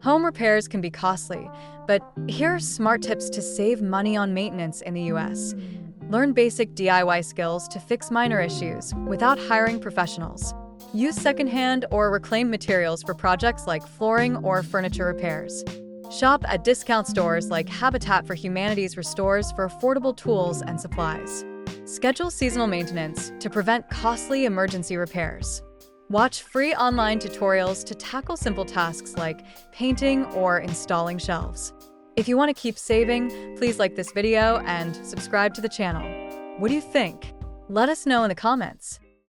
Home repairs can be costly, but here are smart tips to save money on maintenance in the US. Learn basic DIY skills to fix minor issues without hiring professionals. Use secondhand or reclaimed materials for projects like flooring or furniture repairs. Shop at discount stores like Habitat for Humanity's restores for affordable tools and supplies. Schedule seasonal maintenance to prevent costly emergency repairs. Watch free online tutorials to tackle simple tasks like painting or installing shelves. If you want to keep saving, please like this video and subscribe to the channel. What do you think? Let us know in the comments.